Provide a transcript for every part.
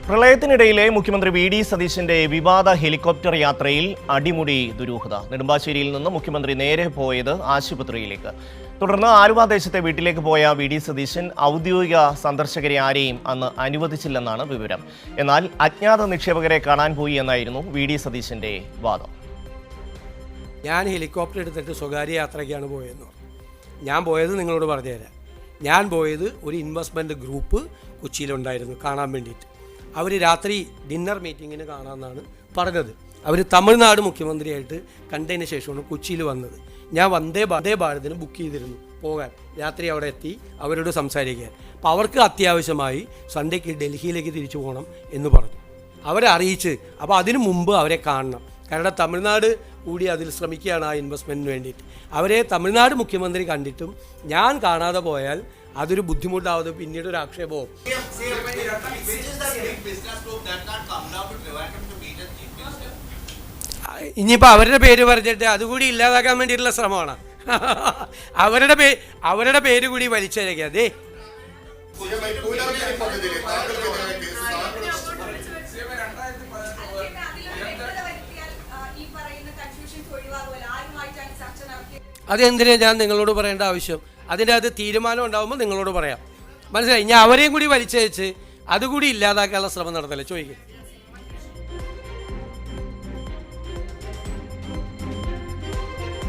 പ്രളയത്തിനിടയിലെ മുഖ്യമന്ത്രി വി.ഡി. സതീശന്റെ വിവാദ ഹെലികോപ്റ്റർ യാത്രയിൽ അടിമുടി ദുരൂഹത. നെടുമ്പാശ്ശേരിയിൽ നിന്ന് മുഖ്യമന്ത്രി നേരെ പോയത് ആശുപത്രിയിലേക്ക്. തുടർന്ന് ആലുവ ദേശത്തെ വീട്ടിലേക്ക് പോയ വി.ഡി. സതീശൻ ഔദ്യോഗിക സന്ദർശകരെ ആരെയും അന്ന് അനുവദിച്ചില്ലെന്നാണ് വിവരം. എന്നാൽ അജ്ഞാത നിക്ഷേപകരെ കാണാൻ പോയി എന്നായിരുന്നു വി.ഡി. സതീശന്റെ വാദം. ഞാൻ ഹെലികോപ്റ്റർ എടുത്തിട്ട് സ്വകാര്യ യാത്രയ്ക്കാണ് പോയതെന്ന് പറഞ്ഞു. ഞാൻ പോയത് നിങ്ങളോട് പറഞ്ഞുതരാം. ഞാൻ പോയത് ഒരു ഇൻവെസ്റ്റ്മെൻറ്റ് ഗ്രൂപ്പ് കൊച്ചിയിലുണ്ടായിരുന്നു കാണാൻ വേണ്ടിയിട്ട്. അവർ രാത്രി ഡിന്നർ മീറ്റിങ്ങിന് കാണാമെന്നാണ് പറഞ്ഞത്. അവർ തമിഴ്നാട് മുഖ്യമന്ത്രിയായിട്ട് കണ്ടതിന് ശേഷമാണ് കൊച്ചിയിൽ വന്നത്. ഞാൻ വന്ദേ ഭാരതിന് ബുക്ക് ചെയ്തിരുന്നു പോകാൻ. രാത്രി അവിടെ എത്തി അവരോട് സംസാരിക്കാൻ. അപ്പോൾ അവർക്ക് അത്യാവശ്യമായി സൺഡേക്ക് ഡൽഹിയിലേക്ക് തിരിച്ചു പോകണം എന്ന് പറഞ്ഞു. അവരെ അറിയിച്ച് അപ്പോൾ അതിനു മുമ്പ് അവരെ കാണണം. കാരണം തമിഴ്നാട് കൂടി അതിൽ ശ്രമിക്കുകയാണ് ആ ഇൻവെസ്റ്റ്മെൻറ്റിന് വേണ്ടിയിട്ട്. അവരെ തമിഴ്നാട് മുഖ്യമന്ത്രി കണ്ടിട്ടും ഞാൻ കാണാതെ പോയാൽ അതൊരു ബുദ്ധിമുട്ടാവുന്നത് പിന്നീട് ഒരു ആക്ഷേപവും. ഇനിയിപ്പോൾ അവരുടെ പേര് പറഞ്ഞിട്ട് അതുകൂടി ഇല്ലാതാക്കാൻ വേണ്ടിയിട്ടുള്ള ശ്രമമാണ്. അവരുടെ പേര് കൂടി വലിച്ചേക്കുക. അതെ, അതെന്തിനാ ഞാൻ നിങ്ങളോട് പറയേണ്ട ആവശ്യം? അതിൻ്റെ അത് തീരുമാനം ഉണ്ടാകുമ്പോൾ നിങ്ങളോട് പറയാം. മനസ്സിലായി? ഞാൻ അവരെയും കൂടി വലിച്ചയച്ച് അതുകൂടി ഇല്ലാതാക്കാനുള്ള ശ്രമം നടത്തല്ലേ ചോദിക്കും.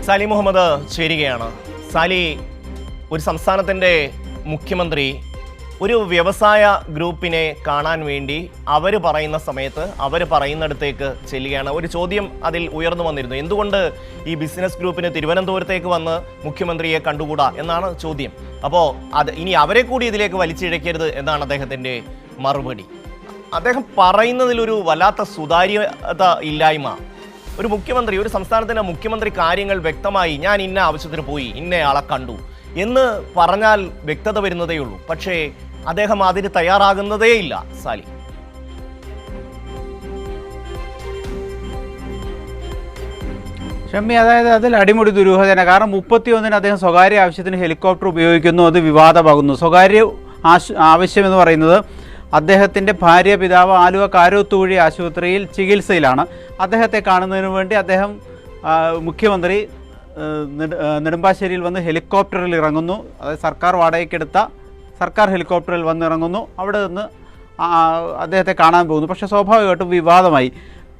സാലി മുഹമ്മദ് ചേരുകയാണ്. സാലി, ഒരു സംസ്ഥാനത്തിൻ്റെ മുഖ്യമന്ത്രി ഒരു വ്യവസായ ഗ്രൂപ്പിനെ കാണാൻ വേണ്ടി അവർ പറയുന്ന സമയത്ത് അവർ പറയുന്നിടത്തേക്ക് ചെല്ലുകയാണ്. ഒരു ചോദ്യം അതിൽ ഉയർന്നു വന്നിരുന്നു. എന്തുകൊണ്ട് ഈ ബിസിനസ് ഗ്രൂപ്പിന് തിരുവനന്തപുരത്തേക്ക് വന്ന് മുഖ്യമന്ത്രിയെ കണ്ടുകൂടാ എന്നാണ് ചോദ്യം. അപ്പോൾ ഇനി അവരെ കൂടി ഇതിലേക്ക് വലിച്ചിഴക്കരുത് എന്നാണ് അദ്ദേഹത്തിൻ്റെ മറുപടി. അദ്ദേഹം പറയുന്നതിലൊരു വല്ലാത്ത സുതാര്യത ഇല്ലായ്മ. ഒരു മുഖ്യമന്ത്രി, ഒരു സംസ്ഥാനത്തിൻ്റെ മുഖ്യമന്ത്രി കാര്യങ്ങൾ വ്യക്തമായി ഞാൻ ഇന്ന ആവശ്യത്തിന് പോയി, ഇന്നയാളെ കണ്ടു എന്ന് പറഞ്ഞാൽ വ്യക്തത വരുന്നതേ ഉള്ളൂ. പക്ഷേ അദ്ദേഹം അതിന് തയ്യാറാകുന്നതേയില്ല. സാലി, ഷമ്മി, അതായത് അതിൽ അടിമുടി ദുരൂഹതയാണ്. കാരണം 31-ന് അദ്ദേഹം സ്വകാര്യ ആവശ്യത്തിന് ഹെലികോപ്റ്റർ ഉപയോഗിക്കുന്നു, അത് വിവാദമാകുന്നു. സ്വകാര്യ ആവശ്യമെന്ന് പറയുന്നത് അദ്ദേഹത്തിൻ്റെ ഭാര്യ പിതാവ് ആലുവ കാരോത്തുകുഴി ആശുപത്രിയിൽ ചികിത്സയിലാണ്. അദ്ദേഹത്തെ കാണുന്നതിന് വേണ്ടി അദ്ദേഹം മുഖ്യമന്ത്രി നെടുമ്പാശ്ശേരിയിൽ വന്ന് ഹെലികോപ്റ്ററിൽ ഇറങ്ങുന്നു. അതായത് സർക്കാർ വാടകയ്ക്കെടുത്ത സർക്കാർ ഹെലികോപ്റ്ററിൽ വന്നിറങ്ങുന്നു. അവിടെ നിന്ന് അദ്ദേഹത്തെ കാണാൻ പോകുന്നു. പക്ഷേ സ്വാഭാവികമായിട്ടും വിവാദമായി.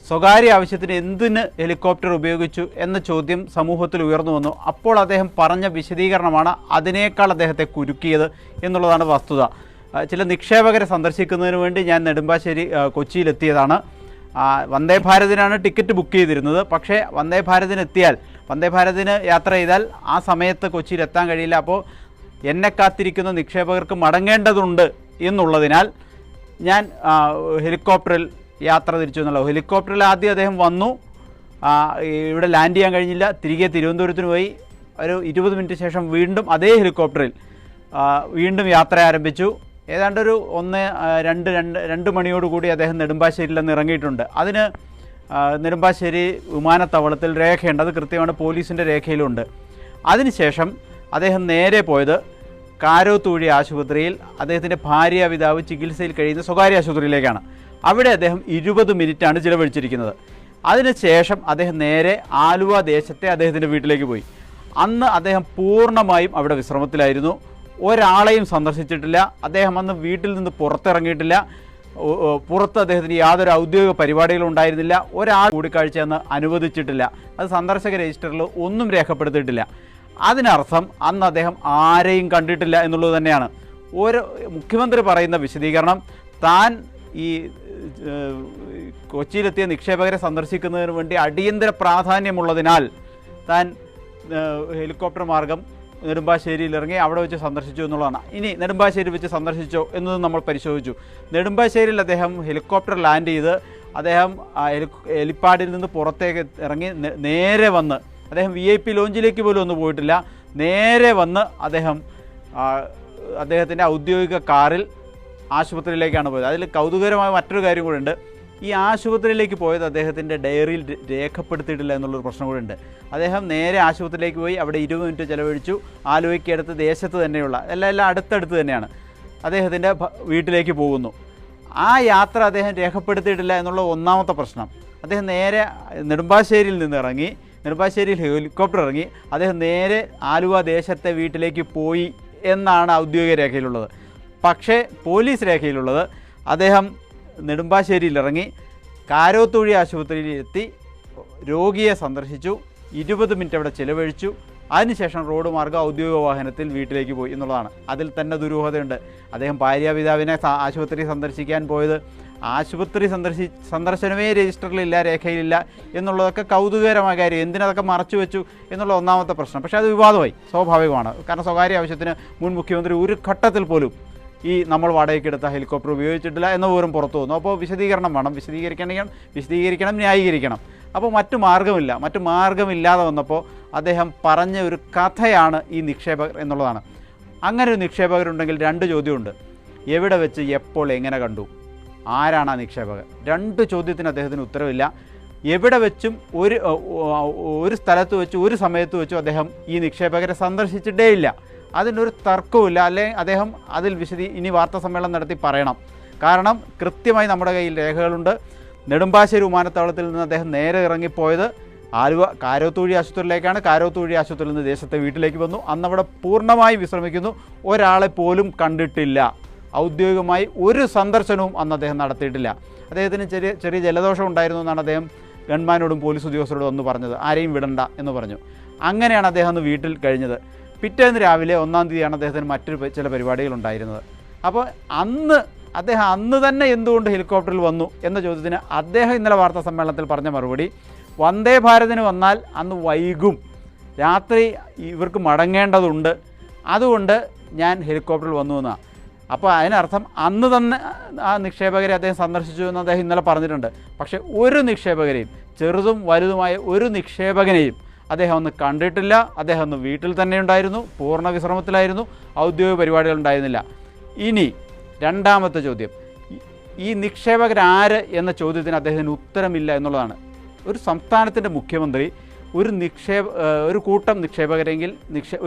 സ്വകാര്യ ആവശ്യത്തിന് എന്തിന് ഹെലികോപ്റ്റർ ഉപയോഗിച്ചു എന്ന ചോദ്യം സമൂഹത്തിൽ ഉയർന്നു വന്നു. അപ്പോൾ അദ്ദേഹം പറഞ്ഞ വിശദീകരണമാണ് അതിനേക്കാൾ അദ്ദേഹത്തെ കുരുക്കിയത് എന്നുള്ളതാണ് വസ്തുത. ചില നിക്ഷേപകരെ സന്ദർശിക്കുന്നതിന് വേണ്ടി ഞാൻ നെടുമ്പാശ്ശേരി കൊച്ചിയിലെത്തിയതാണ്. വന്ദേ ഭാരതിനാണ് ടിക്കറ്റ് ബുക്ക് ചെയ്തിരുന്നത്. പക്ഷേ വന്ദേ ഭാരതിന് യാത്ര ചെയ്താൽ ആ സമയത്ത് കൊച്ചിയിൽ എത്താൻ കഴിയില്ല. അപ്പോൾ എന്നെ കാത്തിരിക്കുന്ന നിക്ഷേപകർക്ക് മടങ്ങേണ്ടതുണ്ട് എന്നുള്ളതിനാൽ ഞാൻ ഹെലികോപ്റ്ററിൽ യാത്ര തിരിച്ചു എന്നുള്ളത്. ഹെലികോപ്റ്ററിൽ ആദ്യം അദ്ദേഹം വന്നു, ഇവിടെ ലാൻഡ് ചെയ്യാൻ കഴിഞ്ഞില്ല, തിരികെ തിരുവനന്തപുരത്തിന് പോയി. ഒരു 20 മിനിറ്റ് ശേഷം വീണ്ടും അതേ ഹെലികോപ്റ്ററിൽ വീണ്ടും യാത്ര ആരംഭിച്ചു. ഏതാണ്ടൊരു 2 മണിയോടുകൂടി അദ്ദേഹം നെടുമ്പാശ്ശേരിയിൽ നിന്ന് ഇറങ്ങിയിട്ടുണ്ട്. അതിന് നെടുമ്പാശ്ശേരി വിമാനത്താവളത്തിൽ രേഖയുണ്ട്, അത് കൃത്യമാണ്, പോലീസിൻ്റെ രേഖയിലുണ്ട്. അതിനുശേഷം അദ്ദേഹം നേരെ പോയത് കാരോത്തുകുഴി ആശുപത്രിയിൽ അദ്ദേഹത്തിൻ്റെ ഭാര്യ പിതാവ് ചികിത്സയിൽ കഴിയുന്ന സ്വകാര്യ ആശുപത്രിയിലേക്കാണ്. അവിടെ അദ്ദേഹം 20 മിനിറ്റാണ് ചിലവഴിച്ചിരിക്കുന്നത്. അതിനുശേഷം അദ്ദേഹം നേരെ ആലുവ ദേശത്തെ അദ്ദേഹത്തിൻ്റെ വീട്ടിലേക്ക് പോയി. അന്ന് അദ്ദേഹം പൂർണ്ണമായും അവിടെ വിശ്രമത്തിലായിരുന്നു. ഒരാളെയും സന്ദർശിച്ചിട്ടില്ല. അദ്ദേഹം അന്ന് വീട്ടിൽ നിന്ന് പുറത്തിറങ്ങിയിട്ടില്ല. പുറത്ത് അദ്ദേഹത്തിന് യാതൊരു ഔദ്യോഗിക പരിപാടികളും ഉണ്ടായിരുന്നില്ല. ഒരാൾ കൂടിക്കാഴ്ച അന്ന് അനുവദിച്ചിട്ടില്ല. അത് സന്ദർശക രജിസ്റ്ററിൽ ഒന്നും രേഖപ്പെടുത്തിയിട്ടില്ല. അതിനർത്ഥം അന്ന് അദ്ദേഹം ആരെയും കണ്ടിട്ടില്ല എന്നുള്ളത് തന്നെയാണ്. ഓരോ മുഖ്യമന്ത്രി പറയുന്ന വിശദീകരണം, താൻ ഈ കൊച്ചിയിലെത്തിയ നിക്ഷേപകരെ സന്ദർശിക്കുന്നതിന് വേണ്ടി അടിയന്തര പ്രാധാന്യമുള്ളതിനാൽ താൻ ഹെലികോപ്റ്റർ മാർഗം നെടുമ്പാശ്ശേരിയിൽ ഇറങ്ങി അവിടെ വെച്ച് സന്ദർശിച്ചു എന്നുള്ളതാണ്. ഇനി നെടുമ്പാശ്ശേരി വെച്ച് സന്ദർശിച്ചോ എന്നത് നമ്മൾ പരിശോധിച്ചു. നെടുമ്പാശ്ശേരിയിൽ അദ്ദേഹം ഹെലികോപ്റ്റർ ലാൻഡ് ചെയ്ത് അദ്ദേഹം ഹെലിപ്പാഡിൽ നിന്ന് പുറത്തേക്ക് ഇറങ്ങി നേരെ വന്ന് അദ്ദേഹം VIP ലോഞ്ചിലേക്ക് പോലും ഒന്നും പോയിട്ടില്ല. നേരെ വന്ന് അദ്ദേഹത്തിൻ്റെ ഔദ്യോഗിക കാറിൽ ആശുപത്രിയിലേക്കാണ് പോയത്. അതിൽ കൗതുകകരമായ മറ്റൊരു കാര്യം കൂടെ ഉണ്ട്. ഈ ആശുപത്രിയിലേക്ക് പോയത് അദ്ദേഹത്തിൻ്റെ ഡയറിയിൽ രേഖപ്പെടുത്തിയിട്ടില്ല എന്നുള്ളൊരു പ്രശ്നം കൂടെ ഉണ്ട്. അദ്ദേഹം നേരെ ആശുപത്രിയിലേക്ക് പോയി, അവിടെ 20 മിനിറ്റ് ചിലവഴിച്ചു. ആലുവയ്ക്ക് അടുത്ത് ദേശത്ത് തന്നെയുള്ള എല്ലാം അടുത്തടുത്ത് തന്നെയാണ്. അദ്ദേഹത്തിൻ്റെ വീട്ടിലേക്ക് പോകുന്നു. ആ യാത്ര അദ്ദേഹം രേഖപ്പെടുത്തിയിട്ടില്ല എന്നുള്ള ഒന്നാമത്തെ പ്രശ്നം. അദ്ദേഹം നേരെ നെടുമ്പാശ്ശേരിയിൽ നിന്ന് ഇറങ്ങി, നെടുമ്പാശ്ശേരിയിൽ ഹെലികോപ്റ്റർ ഇറങ്ങി അദ്ദേഹം നേരെ ആലുവ ദേശത്തെ വീട്ടിലേക്ക് പോയി എന്നാണ് ഔദ്യോഗിക രേഖയിലുള്ളത്. പക്ഷേ പോലീസ് രേഖയിലുള്ളത് അദ്ദേഹം നെടുമ്പാശ്ശേരിയിൽ ഇറങ്ങി കാരോത്തുഴി ആശുപത്രിയിൽ എത്തി രോഗിയെ സന്ദർശിച്ചു, 20 മിനിറ്റ് അവിടെ ചിലവഴിച്ചു, അതിനുശേഷം റോഡ് മാർഗ്ഗം ഔദ്യോഗിക വാഹനത്തിൽ വീട്ടിലേക്ക് പോയി എന്നുള്ളതാണ്. അതിൽ തന്നെ ദുരൂഹതയുണ്ട്. അദ്ദേഹം ഭാര്യാപിതാവിനെ ആശുപത്രി സന്ദർശിക്കാൻ പോയത് ആശുപത്രി സന്ദർശനമേ രജിസ്റ്ററിലില്ല, രേഖയിലില്ല എന്നുള്ളതൊക്കെ കൗതുകകരമായ കാര്യം. എന്തിനതൊക്കെ മറച്ചു വെച്ചു എന്നുള്ള ഒന്നാമത്തെ പ്രശ്നം. പക്ഷേ അത് വിവാദമായി, സ്വാഭാവികമാണ്. കാരണം സ്വകാര്യ ആവശ്യത്തിന് മുൻ മുഖ്യമന്ത്രി ഒരു ഘട്ടത്തിൽ പോലും ഈ നമ്മൾ വാടകയ്ക്കെടുത്ത ഹെലികോപ്റ്റർ ഉപയോഗിച്ചിട്ടില്ല എന്ന വിവരം പുറത്തു വന്നു. അപ്പോൾ വിശദീകരണം വേണം, വിശദീകരിക്കണം, ന്യായീകരിക്കണം. അപ്പോൾ മറ്റു മാർഗമില്ലാതെ വന്നപ്പോൾ അദ്ദേഹം പറഞ്ഞ ഒരു കഥയാണ് ഈ നിക്ഷേപകർ എന്നുള്ളതാണ്. അങ്ങനെ ഒരു നിക്ഷേപകരുണ്ടെങ്കിൽ 2 ചോദ്യമുണ്ട്. എവിടെ വെച്ച്, എപ്പോൾ, എങ്ങനെ കണ്ടു, ആരാണ് ആ നിക്ഷേപകർ? 2 ചോദ്യത്തിന് അദ്ദേഹത്തിന് ഉത്തരവില്ല. എവിടെ വെച്ചും ഒരു സ്ഥലത്ത് വെച്ച് ഒരു സമയത്ത് വെച്ചും അദ്ദേഹം ഈ നിക്ഷേപകരെ സന്ദർശിച്ചിട്ടേ ഇല്ല. അതിനൊരു തർക്കവുമില്ല. അല്ലെങ്കിൽ അദ്ദേഹം അതിൽ ഇനി വാർത്താ സമ്മേളനം നടത്തി പറയണം. കാരണം കൃത്യമായി നമ്മുടെ കയ്യിൽ രേഖകളുണ്ട്. നെടുമ്പാശ്ശേരി വിമാനത്താവളത്തിൽ നിന്ന് അദ്ദേഹം നേരെ ഇറങ്ങിപ്പോയത് ആലുവ കാരോത്തുഴി ആശുപത്രിയിലേക്കാണ്. കാരോത്തുഴി ആശുപത്രിയിൽ നിന്ന് ദേശത്തെ വീട്ടിലേക്ക് വന്നു. അന്നവിടെ പൂർണ്ണമായി വിശ്രമിക്കുന്നു. ഒരാളെ പോലും കണ്ടിട്ടില്ല. ഔദ്യോഗികമായി ഒരു സന്ദർശനവും അന്ന് അദ്ദേഹം നടത്തിയിട്ടില്ല. അദ്ദേഹത്തിന് ചെറിയ ജലദോഷം ഉണ്ടായിരുന്നു എന്നാണ് അദ്ദേഹം ഗൺമാനോടും പോലീസ് ഉദ്യോഗസ്ഥരോടും ഒന്ന് പറഞ്ഞത്. ആരെയും വിടണ്ട എന്ന് പറഞ്ഞു. അങ്ങനെയാണ് അദ്ദേഹം അന്ന് വീട്ടിൽ കഴിഞ്ഞത്. പിറ്റേന്ന് രാവിലെ 1-ാം തീയതിയാണ് അദ്ദേഹത്തിന് ചില പരിപാടികളുണ്ടായിരുന്നത്. അപ്പോൾ അദ്ദേഹം അന്ന് തന്നെ എന്തുകൊണ്ട് ഹെലികോപ്റ്ററിൽ വന്നു എന്ന ചോദ്യത്തിന് അദ്ദേഹം ഇന്നലെ വാർത്താ സമ്മേളനത്തിൽ പറഞ്ഞ മറുപടി, വന്ദേ ഭാരതിന് വന്നാൽ അന്ന് വൈകും, രാത്രി ഇവർക്ക് മടങ്ങേണ്ടതുണ്ട്, അതുകൊണ്ട് ഞാൻ ഹെലികോപ്റ്ററിൽ വന്നു എന്നാണ്. അപ്പോൾ അതിനർത്ഥം അന്ന് തന്നെ ആ നിക്ഷേപകരെ അദ്ദേഹം സന്ദർശിച്ചു എന്ന് അദ്ദേഹം ഇന്നലെ പറഞ്ഞിട്ടുണ്ട്. പക്ഷേ ഒരു നിക്ഷേപകരെയും, ചെറുതും വലുതുമായ ഒരു നിക്ഷേപകനെയും അദ്ദേഹം ഒന്ന് കണ്ടിട്ടില്ല. അദ്ദേഹം ഒന്ന് വീട്ടിൽ തന്നെ ഉണ്ടായിരുന്നു, പൂർണ്ണ വിശ്രമത്തിലായിരുന്നു, ഔദ്യോഗിക പരിപാടികൾ ഉണ്ടായിരുന്നില്ല. ഇനി 2ാമത്തെ ചോദ്യം, ഈ നിക്ഷേപകരാര് എന്ന ചോദ്യത്തിന് അദ്ദേഹത്തിന് ഉത്തരമില്ല എന്നുള്ളതാണ്. ഒരു സംസ്ഥാനത്തിൻ്റെ മുഖ്യമന്ത്രി ഒരു കൂട്ടം നിക്ഷേപകരെങ്കിൽ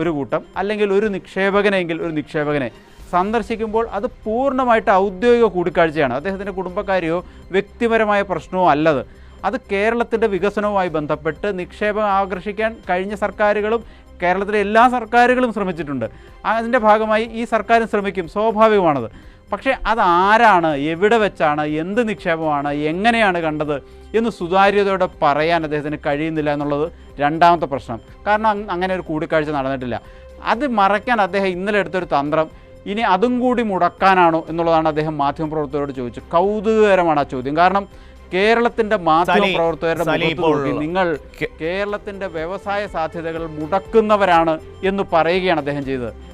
ഒരു കൂട്ടം, അല്ലെങ്കിൽ ഒരു നിക്ഷേപകനെങ്കിൽ ഒരു നിക്ഷേപകനെ സന്ദർശിക്കുമ്പോൾ അത് പൂർണ്ണമായിട്ട് ഔദ്യോഗിക കൂടിക്കാഴ്ചയാണ്. അദ്ദേഹത്തിൻ്റെ കുടുംബക്കാരെയോ വ്യക്തിപരമായ പ്രശ്നമോ അല്ലത്. അത് കേരളത്തിൻ്റെ വികസനവുമായി ബന്ധപ്പെട്ട് നിക്ഷേപം ആകർഷിക്കാൻ കഴിഞ്ഞ സർക്കാരുകളും കേരളത്തിലെ എല്ലാ സർക്കാരുകളും ശ്രമിച്ചിട്ടുണ്ട്. അതിൻ്റെ ഭാഗമായി ഈ സർക്കാരും ശ്രമിക്കും, സ്വാഭാവികമാണത്. പക്ഷേ അതാരാണ്, എവിടെ വെച്ചാണ്, എന്ത് നിക്ഷേപമാണ്, എങ്ങനെയാണ് കണ്ടത് എന്ന് സുതാര്യതയോടെ പറയാൻ അദ്ദേഹത്തിന് കഴിയുന്നില്ല എന്നുള്ളത് 2ാമത്തെ പ്രശ്നം. കാരണം അങ്ങനെ ഒരു കൂടിക്കാഴ്ച നടന്നിട്ടില്ല. അത് മറയ്ക്കാൻ അദ്ദേഹം ഇന്നലെ എടുത്തൊരു തന്ത്രം, ഇനി അതും കൂടി മുടക്കാനാണോ എന്നുള്ളതാണ് അദ്ദേഹം മാധ്യമപ്രവർത്തകരോട് ചോദിച്ചത്. കൗതുകകരമാണ് ആ ചോദ്യം. കാരണം കേരളത്തിൻ്റെ മാധ്യമപ്രവർത്തകരുടെ മുഖത്ത് നോക്കി നിങ്ങൾ കേരളത്തിൻ്റെ വ്യവസായ സാധ്യതകൾ മുടക്കുന്നവരാണ് എന്ന് പറയുകയാണ് അദ്ദേഹം ചെയ്തത്.